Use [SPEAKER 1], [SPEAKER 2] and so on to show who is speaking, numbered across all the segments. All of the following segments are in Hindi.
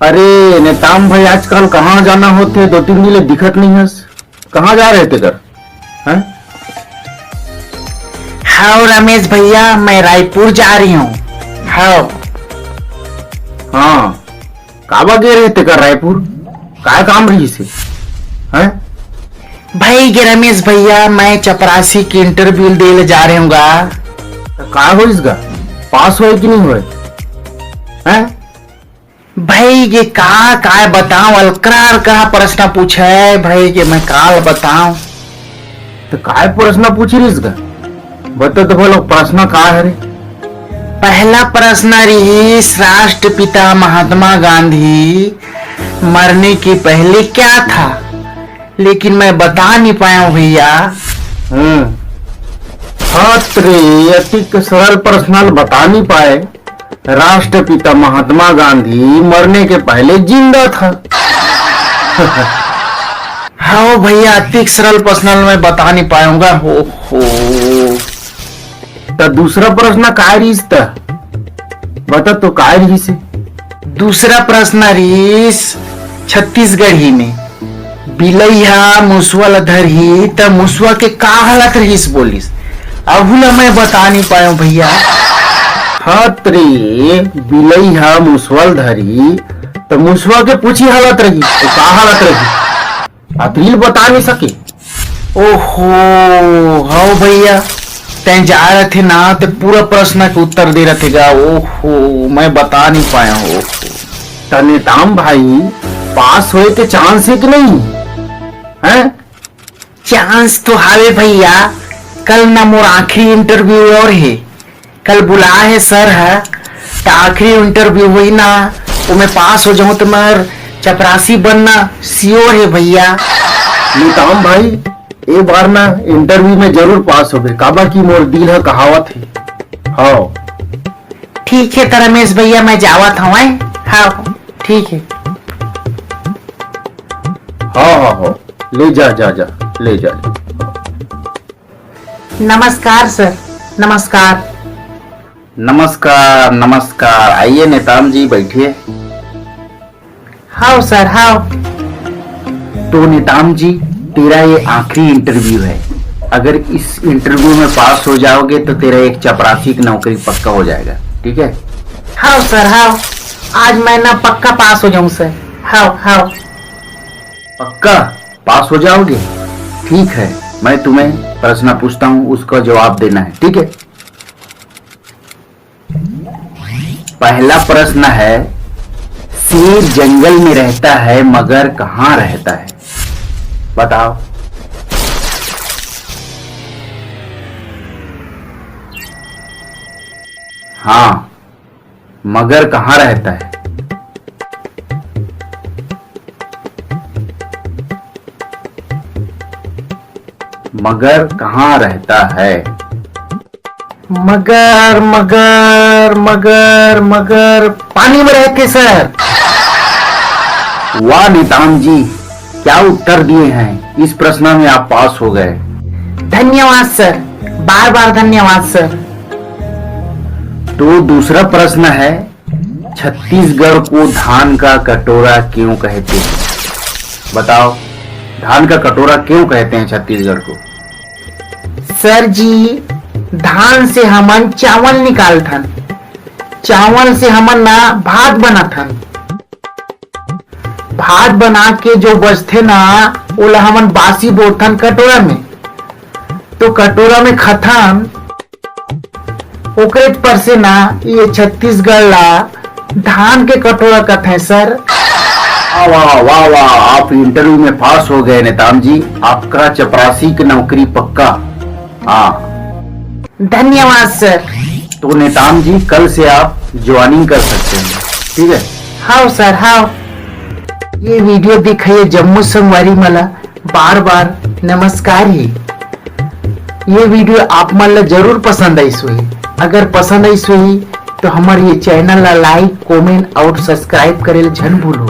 [SPEAKER 1] अरे नेताम भाई, आजकल कहाँ जाना होते? 2-3 दिन दिखत नहीं है। कहाँ जा रहे थे कर? हैं?
[SPEAKER 2] हाँ रमेश भैया, मैं रायपुर जा रही हूँ। हाँ
[SPEAKER 1] हाँ, काबा गए रहे थे कर रायपुर? काय काम रही से? हैं?
[SPEAKER 2] भाई के रमेश भैया, मैं चपरासी की इंटरव्यू देने जा रही हूँ।
[SPEAKER 1] काय हो इसका? पास हुए कि नहीं हुए? हैं?
[SPEAKER 2] भाई ये का बताऊं, अलकरार का प्रश्न पूछा है भाई के मैं काल बताऊं।
[SPEAKER 1] तो काय प्रश्न पूछ रही इसका? बता तो बोलो, प्रश्न का है रे?
[SPEAKER 2] पहला प्रश्न रही, राष्ट्रपिता महात्मा गांधी मरने के पहले क्या था, लेकिन मैं बता नहीं पाया हूं भैया।
[SPEAKER 1] हाँ रे, अति सरल प्रश्न बता नहीं पाए। राष्ट्रपिता महात्मा गांधी मरने के पहले जिंदा था।
[SPEAKER 2] हाँ भैया, अति सरल प्रश्न मैं बता नहीं पाऊंगा। हो
[SPEAKER 1] तो दूसरा प्रश्न काय रही था? बता तो काय रही से?
[SPEAKER 2] दूसरा प्रश्न रीस, छत्तीसगढ़ ही में बिलैया मुसवा धरही त मुसवा के का हालत रहीस बोलिस। अहुला मैं बता नहीं पाया भैया।
[SPEAKER 1] रे, बिलैया मुसवल धरी तो मुसवा के पूछी हालत रही तो का हालत रही? अतरील बता नहीं सके।
[SPEAKER 2] ओहो हाँ भैया, तय जा रहे थे ना तो पूरा प्रश्न के उत्तर दे रहे थे। ओहो मैं बता नहीं पाया हूँ।
[SPEAKER 1] नेताम भाई, पास हुए के चांस है कि नहीं है?
[SPEAKER 2] चांस तो हावे भैया, कल ना मोर आखिरी इंटरव्यू और है, कल बुला है सर है, तो आखिरी इंटरव्यू हुई ना, वो मैं पास हो जाऊं तो मैं चपरासी बनना श्योर है भैया।
[SPEAKER 1] नेताम भाई, एक बार ना इंटरव्यू में जरूर पास हो गए। काबा की मोर दिल है कहावत है। हाँ
[SPEAKER 2] ठीक है तो रमेश भैया, मैं जावत हूँ। हाँ ठीक है।
[SPEAKER 1] हाँ, ले जा ले जा।
[SPEAKER 2] नमस्कार सर। नमस्कार
[SPEAKER 1] नमस्कार। आइए नेताम जी, बैठिए।
[SPEAKER 2] हाँ सर हाँ।
[SPEAKER 1] तो नेताम जी, तेरा ये आखिरी इंटरव्यू है। अगर इस इंटरव्यू में पास हो जाओगे तो तेरा एक चपरासी की नौकरी पक्का हो जाएगा, ठीक है?
[SPEAKER 2] हाँ सर हाँ, आज मैं ना पक्का पास हो जाऊं सर। हाँ
[SPEAKER 1] पक्का पास हो जाओगे? ठीक है, मैं तुम्हें प्रश्न पूछता हूँ, उसका जवाब देना है, ठीक है? पहला प्रश्न है, शेर जंगल में रहता है मगर कहाँ रहता है? बताओ। हाँ, मगर कहाँ रहता है? मगर कहाँ रहता है?
[SPEAKER 2] मगर पानी में रहते सर।
[SPEAKER 1] वाह नेताम जी, क्या उत्तर दिए हैं। इस प्रश्न में आप पास हो गए।
[SPEAKER 2] धन्यवाद सर, बार बार धन्यवाद सर।
[SPEAKER 1] तो दूसरा प्रश्न है, छत्तीसगढ़ को धान का कटोरा क्यों कहते हैं? बताओ, धान का कटोरा क्यों कहते हैं छत्तीसगढ़ को?
[SPEAKER 2] सर जी, धान से हमन चावल निकालथन, चावल से हमन ना भात बनाथन, भात बना के जो बचते ना ओला हमन बासी बोलथन कटोरा में, तो कटोरा में खथन। ओकरे पर से ना ये छत्तीसगढ़ ला धान के कटोरा कहते सर।
[SPEAKER 1] वाह, आप इंटरव्यू में पास हो गए नेताम जी। आपका चपरासी की नौकरी पक्का। हाँ,
[SPEAKER 2] धन्यवाद सर।
[SPEAKER 1] तो नेताम जी, कल से आप ज्वाइनिंग कर सकते हैं, ठीक है?
[SPEAKER 2] हाँ सर हाँ। ये वीडियो दिखाइए जम्मू संगवारी मला बार बार नमस्कार ही। ये वीडियो आप मन ला जरूर पसंद आई हुई। अगर पसंद आई हुई तो हमारे ये चैनल ला लाइक, कमेंट और सब्सक्राइब करे झन भूलो,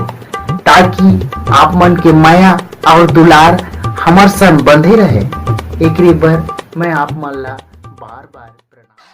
[SPEAKER 2] ताकि आप मन के माया और दुलार हमारे संग बंधे रहे। एक बार मैं आप मन ला बार बार प्रणाम।